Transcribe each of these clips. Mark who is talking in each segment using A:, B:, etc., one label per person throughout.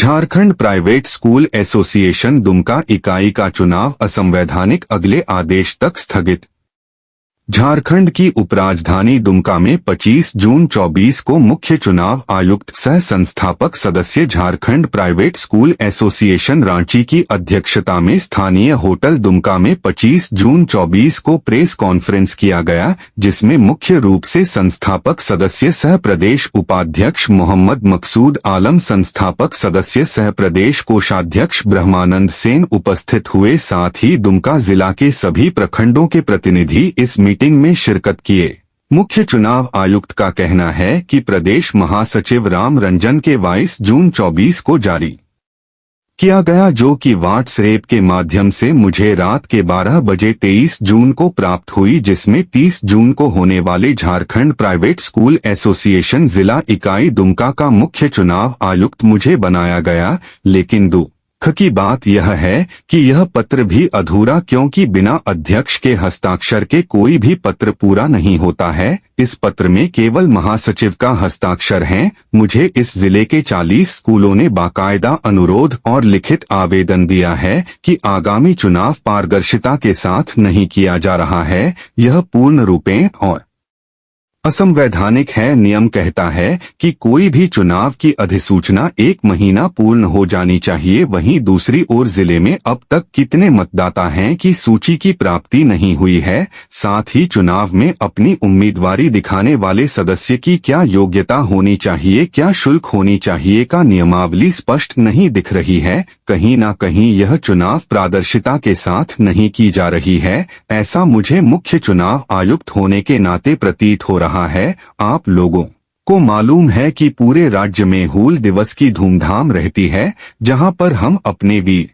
A: Jharkhand private school association Dumka इकाई का चुनाव असंवैधानिक, अगले आदेश तक स्थगित। झारखंड की उपराजधानी दुमका में 25 जून 24 को मुख्य चुनाव आयुक्त सह संस्थापक सदस्य Jharkhand private school association Ranchi की अध्यक्षता में स्थानीय होटल दुमका में 25 जून 24 को प्रेस कॉन्फ्रेंस किया गया, जिसमें मुख्य रूप से संस्थापक सदस्य सह प्रदेश उपाध्यक्ष मोहम्मद मकसूद आलम, संस्थापक सदस्य सह प्रदेश कोषाध्यक्ष ब्रह्मानंद सेन उपस्थित हुए। साथ ही दुमका जिला के सभी प्रखंडों के प्रतिनिधि इस मीटिंग में शिरकत किए। मुख्य चुनाव आयुक्त का कहना है कि प्रदेश महासचिव राम रंजन के 22 जून 24 को जारी किया गया, जो कि व्हाट्सएप के माध्यम से मुझे रात के 12 बजे 23 जून को प्राप्त हुई, जिसमें 30 जून को होने वाले झारखंड प्राइवेट स्कूल एसोसिएशन जिला इकाई दुमका का मुख्य चुनाव आयुक्त मुझे बनाया गया। लेकिन दुख की बात यह है कि यह पत्र भी अधूरा, क्योंकि बिना अध्यक्ष के हस्ताक्षर के कोई भी पत्र पूरा नहीं होता है। इस पत्र में केवल महासचिव का हस्ताक्षर है। मुझे इस जिले के 40 स्कूलों ने बाकायदा अनुरोध और लिखित आवेदन दिया है कि आगामी चुनाव पारदर्शिता के साथ नहीं किया जा रहा है। यह पूर्ण रूपेण और असंवैधानिक है। नियम कहता है कि कोई भी चुनाव की अधिसूचना 1 महीना पूर्ण हो जानी चाहिए। वहीं दूसरी ओर जिले में अब तक कितने मतदाता हैं की सूची की प्राप्ति नहीं हुई है। साथ ही चुनाव में अपनी उम्मीदवारी दिखाने वाले सदस्य की क्या योग्यता होनी चाहिए, क्या शुल्क होनी चाहिए का नियमावली स्पष्ट नहीं दिख रही है। कहीं न कहीं यह चुनाव पारदर्शिता के साथ नहीं की जा रही है। ऐसा मुझे मुख्य चुनाव आयुक्त होने के नाते प्रतीत हो रहा है। आप लोगों को मालूम है कि पूरे राज्य में हूल दिवस की धूमधाम रहती है, जहां पर हम अपने वीर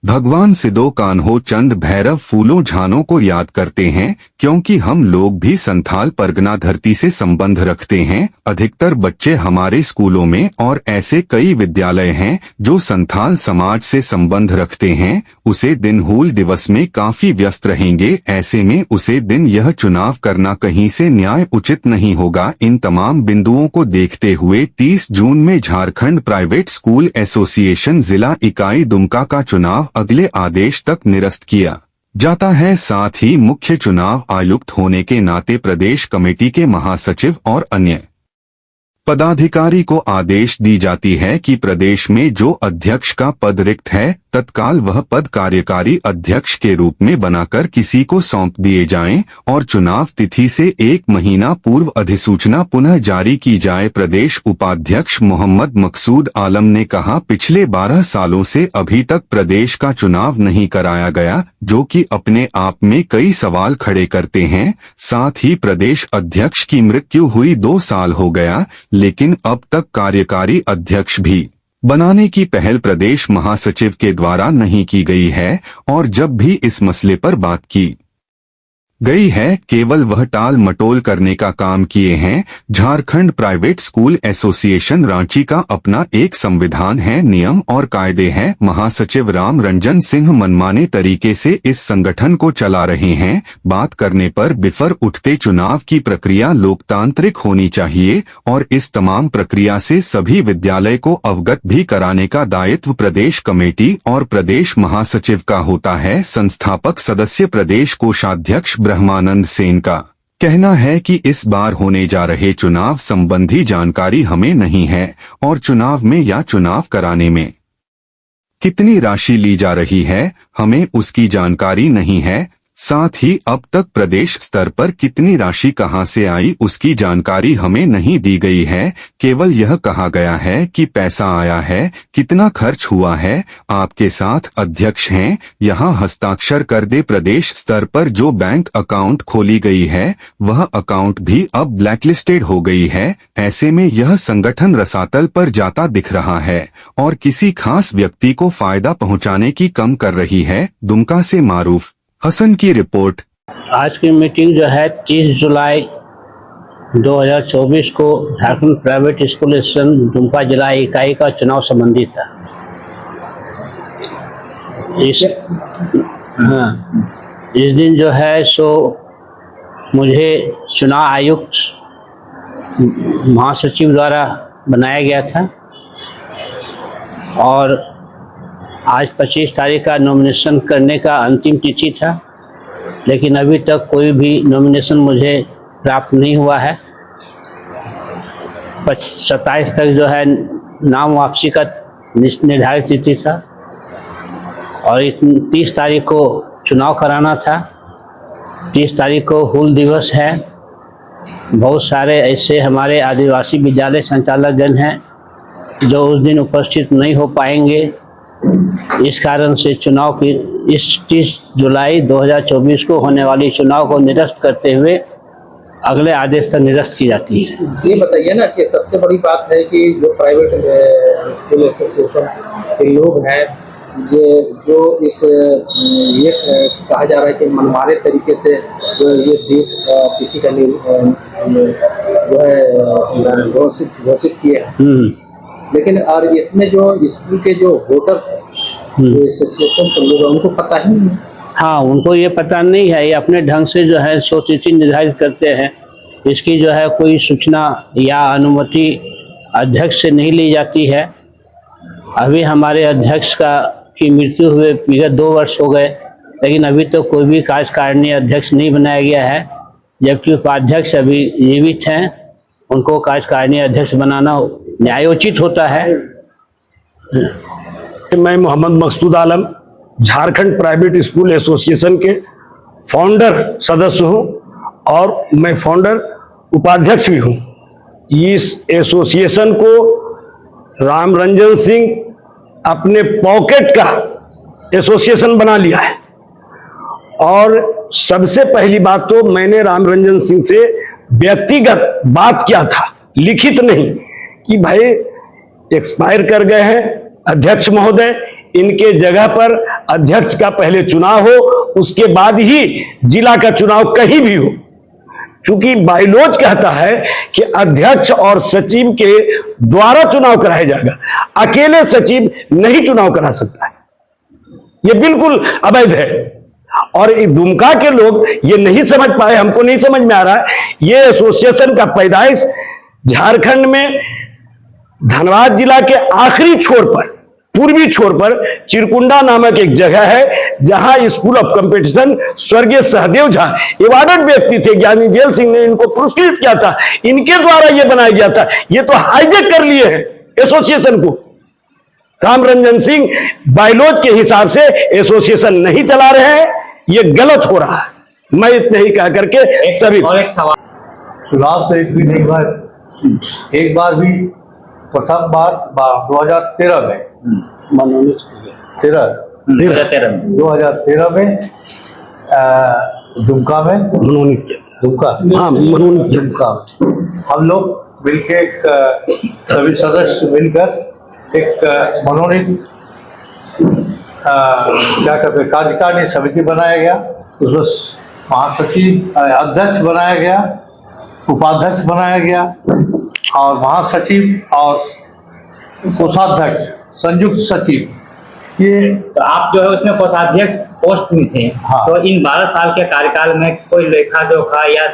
A: भगवान सिदो कान्हो चंद भैरव फूलों झानों को याद करते हैं, क्योंकि हम लोग भी संथाल परगना धरती से संबंध रखते हैं। अधिकतर बच्चे हमारे स्कूलों में और ऐसे कई विद्यालय हैं जो संथाल समाज से संबंध रखते हैं, उसे दिन हूल दिवस में काफी व्यस्त रहेंगे। ऐसे में उसे दिन यह चुनाव करना कहीं से न्याय उचित नहीं होगा। इन तमाम बिंदुओं को देखते हुए 30 जून में झारखंड प्राइवेट स्कूल एसोसिएशन जिला इकाई दुमका का चुनाव अगले आदेश तक निरस्त किया जाता है। साथ ही मुख्य चुनाव आयुक्त होने के नाते प्रदेश कमेटी के महासचिव और अन्य पदाधिकारी को आदेश दी जाती है कि प्रदेश में जो अध्यक्ष का पद रिक्त है, तत्काल वह पद कार्यकारी अध्यक्ष के रूप में बनाकर किसी को सौंप दिए जाएं और चुनाव तिथि से 1 महीना पूर्व अधिसूचना पुनः जारी की जाए। प्रदेश उपाध्यक्ष मोहम्मद मकसूद आलम ने कहा, पिछले 12 सालों से अभी तक प्रदेश का चुनाव नहीं कराया गया, जो कि अपने आप में कई सवाल खड़े करते हैं। साथ ही प्रदेश अध्यक्ष की मृत्यु हुई 2 साल हो गया, लेकिन अब तक कार्यकारी अध्यक्ष भी बनाने की पहल प्रदेश महासचिव के द्वारा नहीं की गई है और जब भी इस मसले पर बात की गई है, केवल वह टाल मटोल करने का काम किए हैं। Jharkhand private school association Ranchi का अपना एक संविधान है, नियम और कायदे हैं। महासचिव राम रंजन सिंह मनमाने तरीके से इस संगठन को चला रहे हैं। बात करने पर बिफर उठते चुनाव की प्रक्रिया लोकतांत्रिक होनी चाहिए और इस तमाम प्रक्रिया से सभी विद्यालय को अवगत भी कराने का दायित्व प्रदेश कमेटी और प्रदेश महासचिव का होता है। संस्थापक सदस्य प्रदेश कोषाध्यक्ष ब्रह्मानंद सेन का कहना है कि इस बार होने जा रहे चुनाव संबंधी जानकारी हमें नहीं है और चुनाव में या चुनाव कराने में कितनी राशि ली जा रही है, हमें उसकी जानकारी नहीं है। साथ ही अब तक प्रदेश स्तर पर कितनी राशि कहां से आई, उसकी जानकारी हमें नहीं दी गई है। केवल यह कहा गया है कि पैसा आया है, कितना खर्च हुआ है। आपके साथ अध्यक्ष हैं, यहां हस्ताक्षर कर दे। प्रदेश स्तर पर जो बैंक अकाउंट खोली गई है, वह अकाउंट भी अब ब्लैकलिस्टेड हो गई है। ऐसे में यह संगठन रसातल पर जाता दिख रहा है और किसी खास व्यक्ति को फायदा पहुंचाने की कम कर रही है। दुमका से मारूफ हसन की रिपोर्ट।
B: आज की मीटिंग जो है 30 जुलाई 2024 को Jharkhand private school association Dumka जिला इकाई का चुनाव संबंधी था। इस दिन जो है सो मुझे चुनाव आयुक्त महासचिव द्वारा बनाया गया था और आज 25 तारीख का नॉमिनेशन करने का अंतिम तिथि था, लेकिन अभी तक कोई भी नॉमिनेशन मुझे प्राप्त नहीं हुआ है। 27 तक जो है नाम वापसी का निर्धारित तिथि था और 30 तारीख को चुनाव कराना था। 30 तारीख को हूल दिवस है। बहुत सारे ऐसे हमारे आदिवासी विद्यालय संचालकगण हैं जो उस दिन उपस्थित नहीं हो पाएंगे। इस कारण से चुनाव की इस 30 जुलाई 2024 को होने वाली चुनाव को निरस्त करते हुए अगले आदेश तक निरस्त की जाती है।
C: ये बताइए ना कि सबसे बड़ी बात है कि जो प्राइवेट स्कूल एसोसिएशन के लोग हैं जो इस ये कहा जा रहा है कि मनमाने तरीके से जो ये तिथि का जो है घोषित किए हैं, लेकिन और इसमें जो स्कूल के जो वोटर्स हैं, जो एसोसिएशन के लोग हैं, उनको पता ही नहीं।
B: हाँ, उनको ये पता नहीं है। ये अपने ढंग से जो है सो तिथि निर्धारित करते हैं। इसकी जो है कोई सूचना या अनुमति अध्यक्ष से नहीं ली जाती है। अभी हमारे अध्यक्ष की मृत्यु हुए विगत 2 वर्ष हो गए, लेकिन अभी तो कोई भी कार्यकारिणी अध्यक्ष नहीं बनाया गया है, जबकि उपाध्यक्ष अभी जीवित हैं। उनको कार्यकारिणी अध्यक्ष बनाना न्यायोचित होता है।
D: मैं मोहम्मद मकसूद आलम झारखंड प्राइवेट स्कूल एसोसिएशन के फाउंडर सदस्य हूं और मैं फाउंडर उपाध्यक्ष भी हूं। इस एसोसिएशन को राम रंजन सिंह अपने पॉकेट का एसोसिएशन बना लिया है। और सबसे पहली बात तो मैंने राम रंजन सिंह से व्यक्तिगत बात किया था, लिखित नहीं, कि भाई एक्सपायर कर गए हैं अध्यक्ष महोदय, इनके जगह पर अध्यक्ष का पहले चुनाव हो, उसके बाद ही जिला का चुनाव कहीं भी हो। चूंकि बायलॉज कहता है कि अध्यक्ष और सचिव के द्वारा चुनाव कराया जाएगा, अकेले सचिव नहीं चुनाव करा सकता है, ये बिल्कुल अवैध है। और दुमका के लोग ये नहीं समझ पाए, हमको नहीं समझ में आ रहा है। ये एसोसिएशन का पैदाइश झारखंड में धनबाद जिला के आखिरी छोर पर, पूर्वी छोर पर चिरकुंडा नामक एक जगह है, जहां स्कूल ऑफ कंपटीशन स्वर्गीय सहदेव झा अवार्डेड व्यक्ति थे, ज्ञानी जेल सिंह ने इनको पुरस्कृत किया था, इनके द्वारा यह बनाया गया था। ये तो हाईजेक कर लिए हैं एसोसिएशन को। राम रंजन सिंह बायलॉज के हिसाब से एसोसिएशन नहीं चला रहे हैं, ये गलत हो रहा है। मैं इतना ही कह करके सभी
E: और एक सवाल, चुनाव तो एक भी नहीं हुआ, एक बार भी प्रथम बार 2013 में 2013 में दुमका में
D: मनोनीत किया।
E: दुमका
D: हाँ, मनोनीत किया।
E: दुमका हम लोग मिलकर सभी सदस्य मिलकर एक मनोनीत क्या कहते हैं कार्यकारिणी समिति बनाया गया। उसमें महासचिव अध्यक्ष बनाया गया, उपाध्यक्ष बनाया गया और महासचिव और कोषाध्यक्ष, संयुक्त सचिव। ये
F: तो आप जो है उसमें कोषाध्यक्ष पोस्ट में थे।
E: हाँ।
F: तो इन 12 साल के कार्यकाल में कोई लेखा जोखा या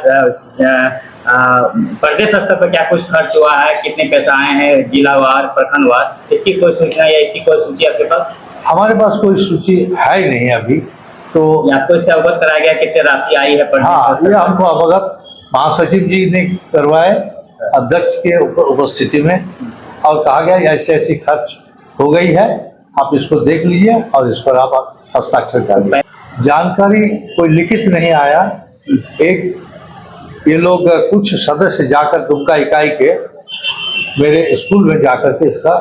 F: प्रदेश स्तर पर क्या कुछ खर्च हुआ है, कितने पैसा आए हैं जिलावार प्रखंडवार, इसकी कोई सूचना या इसकी कोई सूची आपके पास?
E: हमारे पास कोई सूची है ही नहीं अभी, तो
F: आपको इससे अवगत कराया गया कितने राशि आई है प्रदेश
E: हाँ,
F: स्तर
E: ये
F: पर?
E: हमको अवगत महासचिव जी ने करवाए अध्यक्ष के उपस्थिति में, और कहा गया ऐसी ऐसी खर्च हो गई है, आप इसको देख लीजिए और इस पर आप हस्ताक्षर करिए। जानकारी कोई लिखित नहीं आया। एक ये लोग कुछ सदस्य जाकर दुमका इकाई के मेरे स्कूल में जाकर के इसका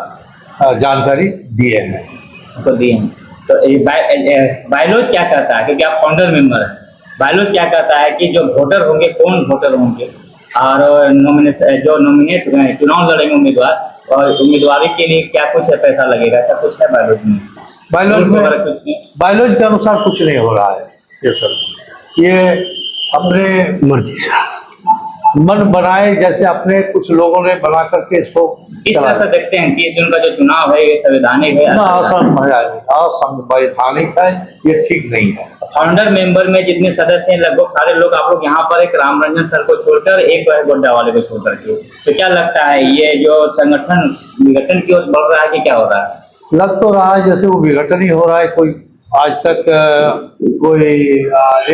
E: जानकारी दिए हैं।
F: तो दिए हैं। तो बायलॉज क्या कहता है, क्योंकि आप फाउंडर मेंबर हैं, बायलॉज क्या कहता है कि जो वोटर होंगे, कौन वोटर होंगे और जो नॉमिनेट चुनाव लड़ेंगे उम्मीदवार, और उम्मीदवारी के लिए क्या कुछ है, पैसा लगेगा, ऐसा कुछ है बायलॉज में?
E: बायलॉज के अनुसार कुछ नहीं हो रहा है ये सर। ये अपने
D: मर्जी से
E: मन बनाए, जैसे अपने कुछ लोगों ने बना करके इसको
F: इस तरह से देखते हैं 30 जून का जो चुनाव है ये संवैधानिक है?
E: असंवैधानिक है, ये ठीक नहीं है।
F: फाउंडर मेंबर में जितने सदस्य हैं लगभग सारे लोग, आप लोग यहाँ पर एक राम रंजन सर को छोड़कर एक गोड्डा वाले को छोड़ करके, तो क्या लगता है ये जो संगठन विघटन की ओर बढ़ रहा है कि क्या हो रहा है?
E: लग तो रहा है जैसे वो विघटन ही हो रहा है। कोई आज तक कोई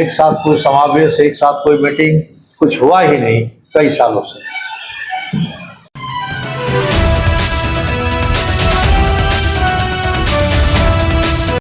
E: एक साथ कोई समावेश, एक साथ कोई मीटिंग कुछ हुआ ही नहीं कई सालों से।